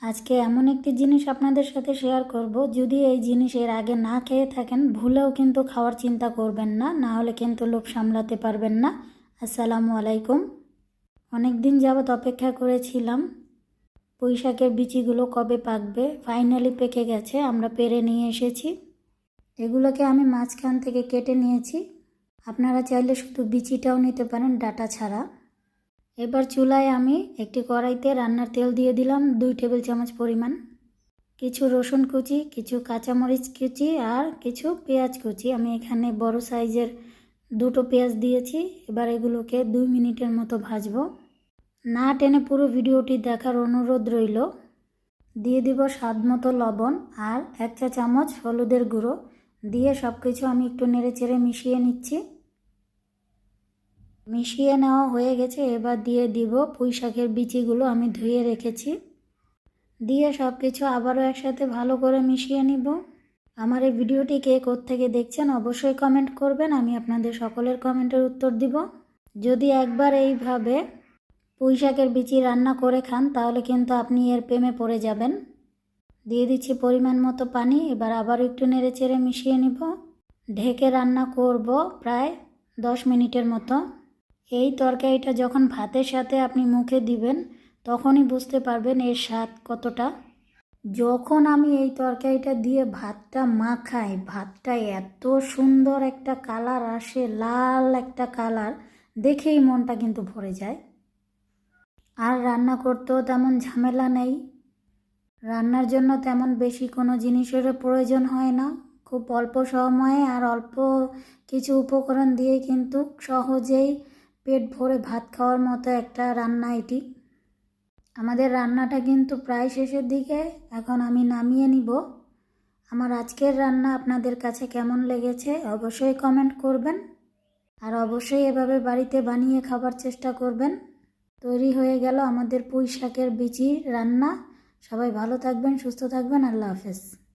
আজকে এমন একটি জিনিস আপনাদের সাথে শেয়ার করব, যদি এই জিনিস এর আগে না খেয়ে থাকেন ভুলেও কিন্তু খাওয়ার চিন্তা করবেন না, না হলে কিন্তু লোভ সামলাতে পারবেন না। আসসালামু আলাইকুম। অনেক দিন যাবত অপেক্ষা করেছিলাম পুঁই শাকের বিচিগুলো কবে পাকবে। ফাইনালি পেকে গেছে, আমরা পেরে নিয়ে এসেছি। এগুলোকে আমি মাঝখান থেকে কেটে নিয়েছি। আপনারা চাইলে শুধু বিচিটাও নিতে পারেন, ডাটা ছাড়া। এবার চুলায় আমি একটি কড়াইতে রান্নার তেল দিয়ে দিলাম 2 টেবিল চামচ পরিমাণ। কিছু রসুন কুচি, কিছু কাঁচামরিচ কুচি আর কিছু পেঁয়াজ কুচি। আমি এখানে বড় সাইজের 2টো পেঁয়াজ দিয়েছি। এবার এগুলোকে 2 মিনিটের মতো ভাজবো। না টেনে পুরো ভিডিওটি দেখার অনুরোধ রইল। দিয়ে দিব স্বাদ মতো লবণ আর 1 চা চামচ হলুদের গুঁড়ো দিয়ে সব কিছু আমি একটু নেড়েচেড়ে মিশিয়ে নিচ্ছি। মিশিয়ে নেওয়া হয়ে গেছে। এবার দিয়ে দিব পুঁই শাকের বিচিগুলো আমি ধুয়ে রেখেছি। দিয়ে সব কিছু আবারও একসাথে ভালো করে মিশিয়ে নিব। আমার এই ভিডিওটি কে কোত্থেকে দেখছেন অবশ্যই কমেন্ট করবেন, আমি আপনাদের সকলের কমেন্টের উত্তর দিব। যদি একবার এইভাবে পুঁই শাকের বিচি রান্না করে খান তাহলে কিন্তু আপনি এর প্রেমে পড়ে যাবেন। দিয়ে দিচ্ছি পরিমাণ মতো পানি। এবার আবার একটু নেড়েচেড়ে মিশিয়ে নিব। ঢেকে রান্না করব প্রায় 10 মিনিটের মতো। এই তরকারিটা যখন ভাতের সাথে আপনি মুখে দিবেন তখনই বুঝতে পারবেন এর স্বাদ কতটা। যখন আমি এই তরকারিটা দিয়ে ভাতটা মাখাই, ভাতটা এত সুন্দর একটা কালার আসে, লাল একটা কালার, দেখেই মনটা কিন্তু ভরে যায়। আর রান্না করতেও তেমন ঝামেলা নেই। রান্নার জন্য তেমন বেশি কোনো জিনিসেরও প্রয়োজন হয় না। খুব অল্প সময়ে আর অল্প কিছু উপকরণ দিয়ে কিন্তু সহজেই পেট ভরে ভাত খাওয়ার মতো একটা রান্না এটি। আমাদের রান্নাটা কিন্তু প্রায় শেষের দিকে, এখন আমি নামিয়ে নিব। আমার আজকের রান্না আপনাদের কাছে কেমন লেগেছে অবশ্যই কমেন্ট করবেন, আর অবশ্যই এভাবে বাড়িতে বানিয়ে খাবার চেষ্টা করবেন। তৈরি হয়ে গেল আমাদের পুঁই শাকের বিচি রান্না। সবাই ভালো থাকবেন, সুস্থ থাকবেন। আল্লাহ হাফেজ।